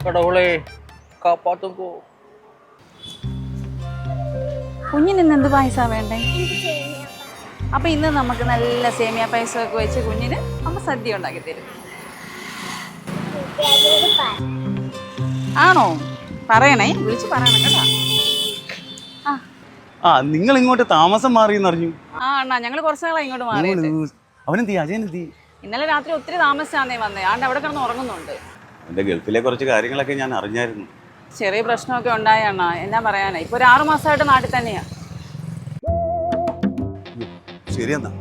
കടവുളെ കാപ്പാത്തുമ്പോ കുഞ്ഞിന് ഇന്ന് എന്ത് പായസാ വേണ്ടേ? അപ്പൊ ഇന്ന് നമുക്ക് നല്ല സേമിയ പായസമൊക്കെ വെച്ച് കുഞ്ഞിന് അമ്മ സദ്യ ഉണ്ടാക്കി തരും. ആണോ? പറയണേ, വിളിച്ച് പറയണം കേട്ടോ. നിങ്ങൾ ഇങ്ങോട്ട് താമസം മാറിയെന്ന് അറിഞ്ഞു. അണ്ണാ ഞങ്ങൾ കുറച്ച് നാളായി ഇങ്ങോട്ട് മാറിയിട്ട്. അവനെന്തി അജയനെന്തി? ഇന്നലെ രാത്രി ഒത്തിരി താമസിച്ചാന്നേ വന്നേ. ആണ്ട് അവിടെ കിടന്ന് ഉറങ്ങുന്നുണ്ട്. എന്റെ ഗൾഫിലെ കുറച്ച് കാര്യങ്ങളൊക്കെ ഞാൻ അറിഞ്ഞായിരുന്നു. ചെറിയ പ്രശ്നമൊക്കെ ഉണ്ടായ അണ്ണാ, എന്നാ പറയാനാ. ഇപ്പൊ ഒരു 6 മാസമായിട്ട് നാട്ടിൽ തന്നെയാ. ശരിയെന്നാ.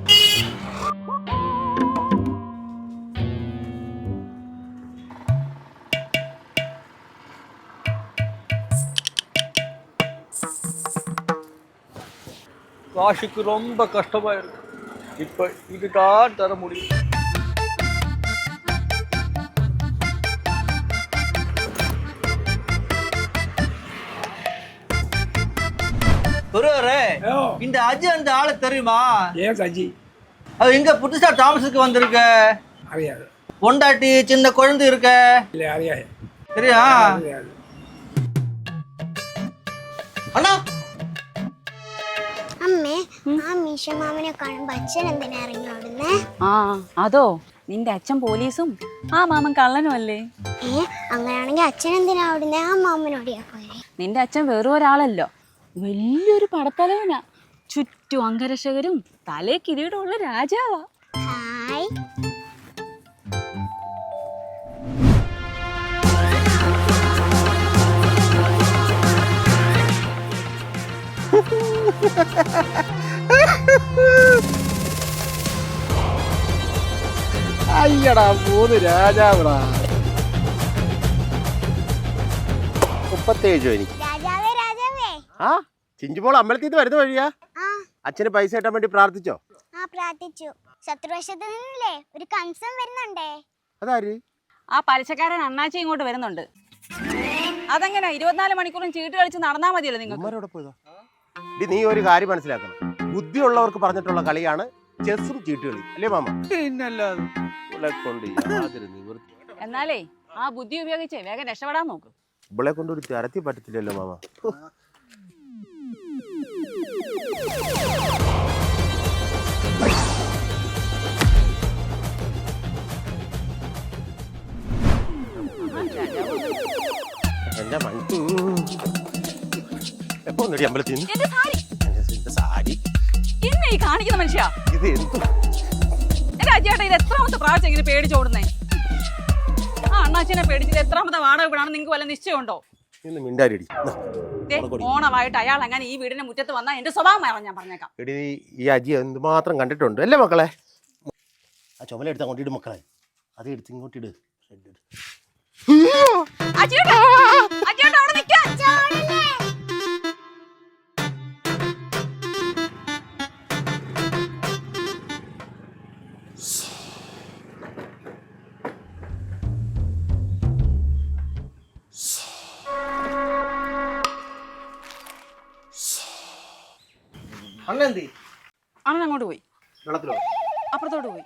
காசுக்கு ரொம்ப கஷ்டமா இருக்கு. இப்ப இதுதான் தர முடியும். ஒருவரே இந்த அஜி அந்த ஆளு தெரியுமா? ஏன் அஜி? அது எங்க புதுசா தாமஸுக்கு வந்திருக்க? அறியாது. பொண்டாட்டி சின்ன குழந்தை இருக்க? இல்ல அறியாது. சரியா? அறியாது. അണ്ണാ അമ്മേ, ആ മീശ മാമനെ കാണുമ്പോ അച്ഛൻ എന്തിനാ ഇറങ്ങി ഓടുന്നേ? അതോ നിന്റെ അച്ഛൻ പോലീസും ആ മാമൻ കള്ളനും അല്ലേ? അങ്ങനെയാണെങ്കിൽ അച്ഛൻ എന്തിനാ ഓടുന്നേ? ആ മാമനോടിയാ പോരെ. നിന്റെ അച്ഛൻ വേറെ ഒരാളല്ലോ, വലിയൊരു പടത്തലവനാ. ചുറ്റും അംഗരക്ഷകരും തലേ കിരീടമുള്ള രാജാവാ. ഹായ്. അയ്യടാ മൂന്ന് രാജാവിടാ. 37 എനിക്ക്. രാജാവേ രാജാവേ. ആ ചിഞ്ചുമോൾ അമ്പലത്തിൽ നിന്ന് വരുന്ന വഴിയാ. അച്ഛന് പൈസ കിട്ടാൻ വേണ്ടി പ്രാർത്ഥിച്ചോ? പ്രാർത്ഥിച്ചു. ശത്രുവശത്ത് നിന്നല്ലേ ഒരു കംസം വരുന്നുണ്ടേ. അതാര്? ആ പലിശക്കാരൻ അണ്ണാച്ചി ഇങ്ങോട്ട് വരുന്നുണ്ട്. അതെങ്ങനെ 24 മണിക്കൂറും ചീട്ട് കളിച്ച് നടന്നാ മതിയല്ലോ നിങ്ങൾക്ക്? പോയതാ. നീ ഒരു കാര്യം മനസ്സിലാക്കണം, ബുദ്ധിയുള്ളവർക്ക് പറഞ്ഞിട്ടുള്ള കളിയാണ് ചെസ്സും ചീട്ടുകളി, അല്ലേ മാമ? എന്നാലേ ആ ബുദ്ധി ഉപയോഗിച്ചേ വേഗം രക്ഷപ്പെടാൻ നോക്ക്. ഇവളെ കൊണ്ട് ഒരു തരത്തി പറ്റത്തില്ലല്ലോ മാമ. എന്റെ മനസ്സ് എപ്പോ അമ്പലത്തിൽ സാരി ഇന്ന് ഈ കാണിക്കുന്ന മനുഷ്യ ഇത് എന്ത് രാജേട്ടാ, ഇത് എത്രാമത്തെ പ്രാവശ്യം ഇങ്ങനെ പേടിച്ചോടുന്നേ? ആ അണ്ണാച്ചിനെ പേടിച്ചത് എത്രാമത്തെ വാടക വീടാണ്? നിങ്ങൾക്ക് വല്ല നിശ്ചയമുണ്ടോ? മിണ്ടാരിടി. ഓണമായിട്ട് അയാൾ അങ്ങനെ ഈ വീടിന്റെ മുറ്റത്ത് വന്നാൽ എന്റെ സ്വഭാവം മാറാൻ ഞാൻ പറഞ്ഞേക്കാം. എടി ഈ അജി എന്തുമാത്രം കണ്ടിട്ടുണ്ട് അല്ലേ മക്കളെ? ആ ചുമല എടുത്ത് അങ്ങോട്ടിട് മക്കളെ, അത് എടുത്ത് ഇങ്ങോട്ടിട്. അണ്ണെന്തി? അണ്ണൻ അങ്ങോട്ട് പോയി. വെള്ളത്തിലോ? അപ്പുറത്തോട്ട് പോയി.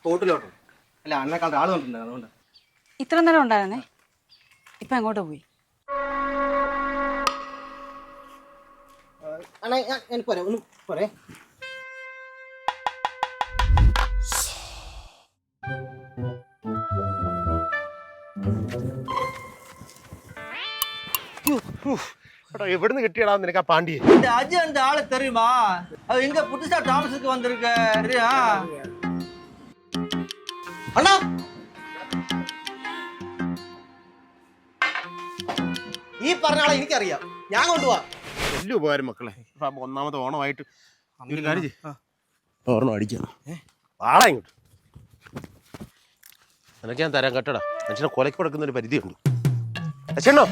തോട്ടിലോട്ടോ? അല്ല അണ്ണെ കണ്ട ആള് കണ്ടിട്ടുണ്ട്, അതുകൊണ്ട്. ഇത്ര നേരം ഉണ്ടായിരുന്നേ, ഇപ്പൊ എങ്ങോട്ട് പോയി? അണ്ണേ എനിക്ക് പോരെ, ഒന്ന് പോരെ. എവിടുന്ന് കിട്ടിയടാ നിനക്ക് ആ പാണ്ടിയെ? இந்த அஜி அந்த ஆளு தெரியுமா? அது எங்க புதுசா தாமஸுக்கு வந்திருக்க? சரியா? அண்ணா ഈ പറഞ്ഞ ആളെ എനിക്കറിയാം, ഞാൻ കൊണ്ടുപോവാ. വലിയ ഉപകാരം മക്കളെ. ഒന്നാമത്തെ ഓണമായിട്ട് ഒരു കാര്യം ഓർണം അടിക്കണം. ആളെ ഇങ്ങോട്ട് നിനക്ക് ഞാൻ തരാൻ കേട്ടോടാ. മനുഷ്യനെ കൊലക്ക് കൊടുക്കുന്ന ഒരു പരിധിയുണ്ട്. അച്ഛനോ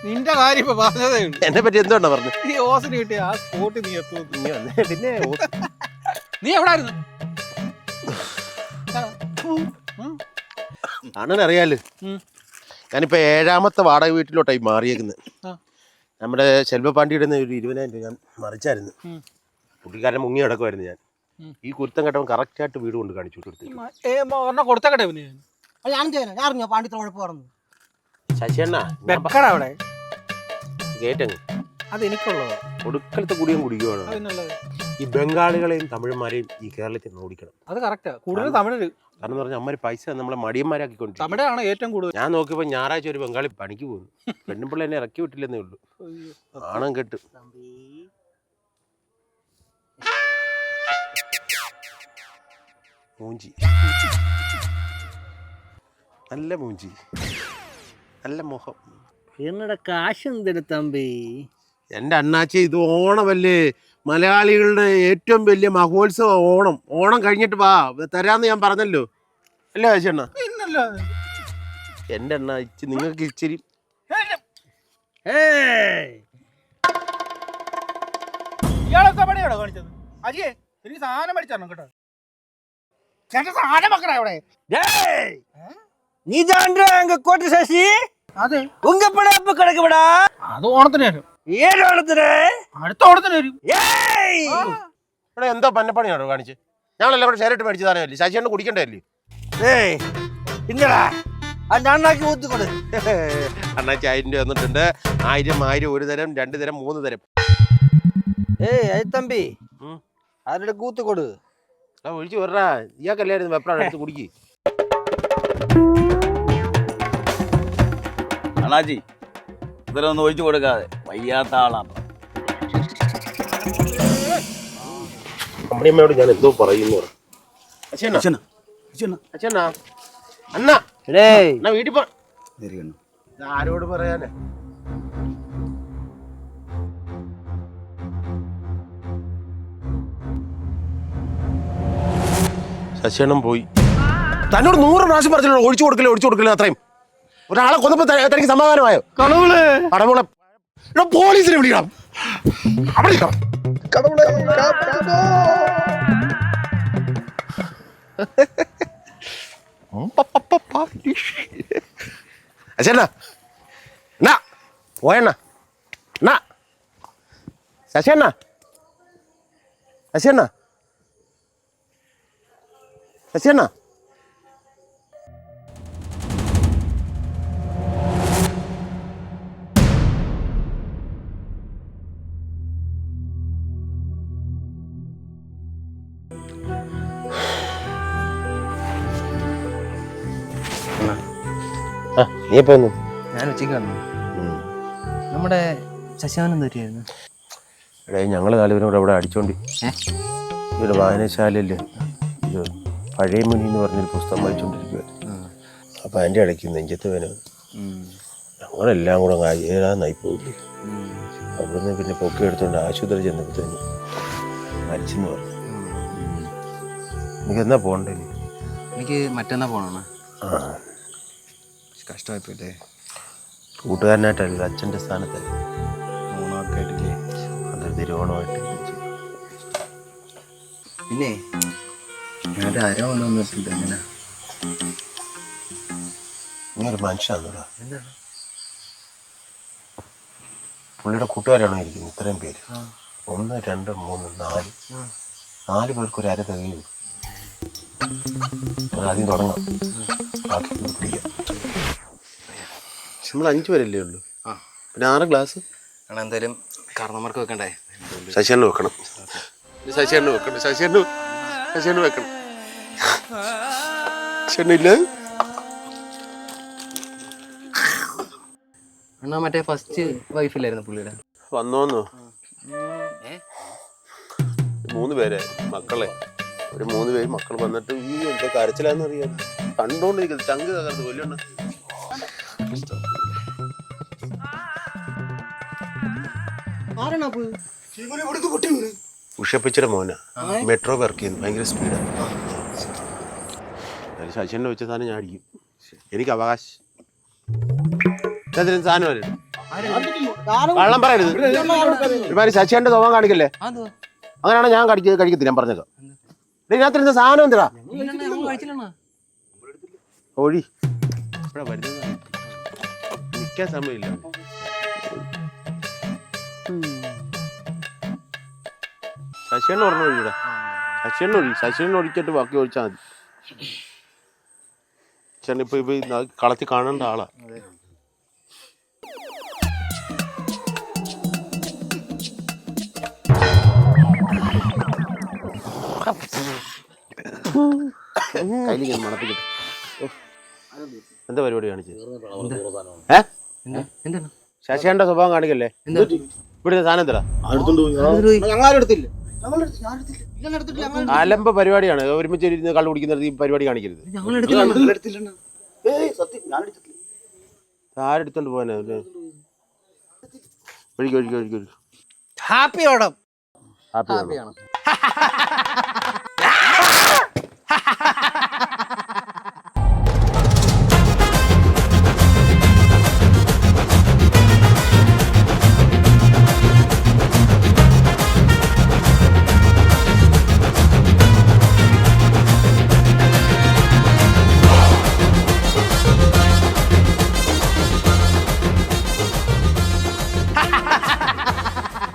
നിന്റെ കാര്യം ഇപ്പൊ പറഞ്ഞതേ ഉള്ളൂ. എന്നെ പറ്റി എന്തുകൊണ്ടാ പറഞ്ഞു? ഈ ഓസിന് കിട്ടിയ ആ സ്പോട്ട് നീ എത്തും. പിന്നെ നീ എവിടായിരുന്നു? അണ്ണനറിയാലോ, ഞാനിപ്പോ 7ാമത്തെ വാടക വീട്ടിലോട്ടായി മാറിയേക്കുന്നത്. നമ്മുടെ ശെൽവപാണ്ടിയുടെ ഒരു 20,000 രൂപ ഞാൻ മറിച്ചായിരുന്നു. പുള്ളിക്കാരൻ മുങ്ങി കിടക്കുമായിരുന്നു. ഞാൻ ഈ കുരുത്തം കേട്ടവൻ കറക്റ്റായിട്ട് വീട് കൊണ്ട് കാണിച്ചു കൊടുത്തു. കൊടുത്തക്കട്ടെ. ഞാൻ അറിഞ്ഞോ പാണ്ഡിത്ര ഉഴപ്പ് പറഞ്ഞു? ശശിയണ്ണ വെക്കട അവിടെ കേട്ടങ്ങ് അത് എനിക്കുള്ളതാ. ഒടുക്കലത്തെ കുടിയും കുടിക്കുവാണ്. അതിനുള്ളത് ഈ ബംഗാളികളെയും തമിഴന്മാരെയും ഈ കേരളത്തിൽ നിന്ന് ഓടിക്കണം. അത് കറക്റ്റാ. കൂടുതൽ തമിഴ് കാരണം എന്ന് പറഞ്ഞാൽ അമ്മ പൈസ നമ്മളെ മടിയന്മാരാക്കിക്കൊണ്ട് തമിഴാണ് ഏറ്റവും കൂടുതൽ. ഞാൻ നോക്കിയപ്പോൾ ഞായറാഴ്ച ഒരു ബംഗാളി പണിക്ക് പോകുന്നു. പെണ്ണുപിള്ള എന്നെ ഇറക്കി വിട്ടില്ലെന്നേ ഉള്ളൂ. ആണം കെട്ട് മൂഞ്ചി, നല്ല മൂഞ്ചി, നല്ല മുഖം. എന്നോட കാശ് എന്തിനു തമ്പി? എൻ്റെ അണ്ണാച്ചി, ഇത് ഓണമല്ലേ, മലയാളികളുടെ ഏറ്റവും വലിയ മഹോത്സവം ഓണം. ഓണം കഴിഞ്ഞിട്ട് വാ, തരാന്ന് ഞാൻ പറഞ്ഞല്ലോ അല്ലേ ആശണ്ണ? എൻ്റെ അണ്ണാച്ചി നിങ്ങൾക്ക് ഇച്ചിരി ഇയാളൊക്കെ പണിയാണോ കാണിച്ചത്? അജിയെ എനിക്ക് സാധനം മേടിച്ചു കേട്ടോ. ചേട്ടൻ സാധനം വെക്കണ അവിടെ. நீ தாண்டா அங்க கோட்டை சசி. അതെ, உங்க படம் எப்ப கிடைக்கும்டா? അത് ഓണത്തിന് വരും. ஏழு ஓணத்துல അടുത്ത ഓണത്തിന് വരും. ஏய் ഇവിടെ എന്തോ പന്നപ്പണിയാണോ കാണിച്ച്? ഞങ്ങളെല്ലാം കൂടെ ഷെയറിട്ട് മേടിച്ച് സാധനമല്ലേ, ശശിയണ്ണ കുടിക്കണ്ടല്ലേ? ஏய் என்னடா அந்த அண்ணாக்கு ஊத்து கொடு. അണ്ണാച്ചി 1000 രൂപ വന്നിട്ടുണ്ട്. 1000 ഒരു തരം, 2 തരം, 3 തരം. ஏய் அது தம்பி அதோட ஊத்து கொடு. ഒഴിച്ചു വരാ, ഇയാൾക്കല്ലായിരുന്നു വെപ്രാണ്, എടുത്ത് കുടിക്ക്. അണ്ണാജി ഇവരൊന്നും ഒഴിച്ചു കൊടുക്കാതെ, വയ്യാത്ത ആളാണ്. അമ്മയോട് ഞാൻ എന്തോ പറയുന്നു. അച്ഛനാ അണ്ണ അണ്ണ വീട്ടിൽ പോ. ആരോട് പറയാനാ? ശശിയണ്ണം പോയി. തന്നോട് 100 പ്രാവശ്യം പറഞ്ഞല്ലോ ഒഴിച്ചു കൊടുക്കില്ല അത്രയും. ഒരാളെ കൊന്നപ്പോ തനിക്ക് സമാധാനമായോ? കടവുളെ പോലീസിനെ വിളിക്കണം. അച്ഛണ്ണ പോയണ്ണ ശശിയണ്ണ ശശിയണ്ണ ശശിയണ്ണ നീ എപ്പോ വന്നു? ഞാൻ ഉച്ചയ്ക്ക് വന്നു. നമ്മുടെ ശശിവനം പറ്റിയായിരുന്നു. എടേ ഞങ്ങള് 4 പേരും കൂടെ അവിടെ അടിച്ചോണ്ടി ഇവിടെ വായനശാലയിൽ ഇത് പഴയ മുനി എന്ന് പറഞ്ഞൊരു പുസ്തകം വായിച്ചോണ്ടിരിക്കുവായിരുന്നു. അപ്പൊ അതിൻ്റെ ഇടയ്ക്ക് നെഞ്ചത്ത് വേന ഞങ്ങളെല്ലാം കൂടെ ഏതാന്നായി പോയില്ലേ. അവിടുന്ന് പിന്നെ പൊക്കി എടുത്തോണ്ട് ആശുപത്രി ചെന്നപ്പോഴത്തേന് മരിച്ചെന്ന് പറഞ്ഞു. എനിക്ക് എന്നാ പോകണ്ടേ? എനിക്ക് മറ്റന്നാ പോണോ? ആ കഷ്ടമായിപ്പോയില്ലേ? കൂട്ടുകാരനായിട്ടല്ല, അച്ഛൻ്റെ സ്ഥാനത്തല്ല. ഓണമൊക്കെ ആയിട്ടില്ലേ? അതൊരു തിരുവോണമായിട്ട്. പിന്നെ ഞാൻ ആരോ വന്നിട്ടുണ്ട്. എങ്ങനെ നീ ഒരു മനുഷ്യനാണോടാ? പുള്ളിയുടെ കൂട്ടുകാരാണോ ഇരിക്കുന്നത് ഇത്രയും പേര്? 1 2 3 4 പേർക്ക് ഒരു അര തികയും. ആദ്യം തുടങ്ങാം, ബാക്കി പിടിക്കാം. നമ്മൾ 5 പേരല്ലേ ഉള്ളൂ. പിന്നെ 6 ഗ്ലാസ് എന്തായാലും കാരണന്മാർക്ക് വെക്കണ്ടേ? ശശിയണ്ണ വെക്കണം. ശശിയണ്ണ വെക്കണം. ശശിയണ്ണ വെക്കണം. ശശിയണ്ണ അണ്ണാ മറ്റേ ഫസ്റ്റ് വൈഫില്ലായിരുന്നു പുള്ളിയുടെ? വന്നോന്നോ? 3 പേരായിരുന്നു മക്കളെ. ഒരു 3 പേര് മക്കൾ വന്നിട്ട് ഈ എന്താ കരച്ചിലാന്ന് അറിയാം. കണ്ടോണ്ടിരിക്കുന്നത് ചങ്ക് തകർത്ത് കൊല്ലണ്ട. ഉഷപ്പിച്ചിട്ട് മോനാ, മെട്രോ വർക്ക് ചെയ്യുന്നു, ഭയങ്കര സ്പീഡാണ്. ശശിയണ്ണ വെച്ച സാധനം ഞാൻ അടിക്കും, എനിക്ക് അവകാശം. സാധനം വള്ളം പറയരുത്. ഒരുമാതിരി ശശിയണ്ണ തോന്നാൻ കാണിക്കല്ലേ. അങ്ങനെയാണ് ഞാൻ കഴിക്കത്തില്ല. ഞാൻ പറഞ്ഞേക്കാം. ഇതിനകത്ത് സാധനം എന്തിനാ? കോഴി ഇവിടെ വരുന്ന നിൽക്കാൻ സമയമില്ല. ശശിയണ്ണ പറഞ്ഞു ഒഴിയൂടെ. ശശിയണ്ണ ഒഴിച്ചിട്ട് ബാക്കി ഒഴിച്ചാൽ മതി. ചേട്ടൻ ഇപ്പൊ കളത്തിൽ കാണേണ്ട ആളാ. കയ്യിലിങ്ങനെ മണപ്പിക്കട്ടെ. എന്താ പരിപാടി കാണിച്ചത്? എന്താണ് ശശിയുടെ സ്വഭാവം കാണിക്കല്ലേ? ഇവിടെ സാധനം എന്താ അലമ്പ പരിപാടിയാണ്. ഒരുമിച്ച് ഇരുന്ന് കള്ളു കുടിക്കുന്നത് ഈ പരിപാടി കാണിക്കരുത്. ആരെടുത്തോണ്ട് പോകാനാ? ഒഴുകി ഹാപ്പി ഓണം. ഹാപ്പി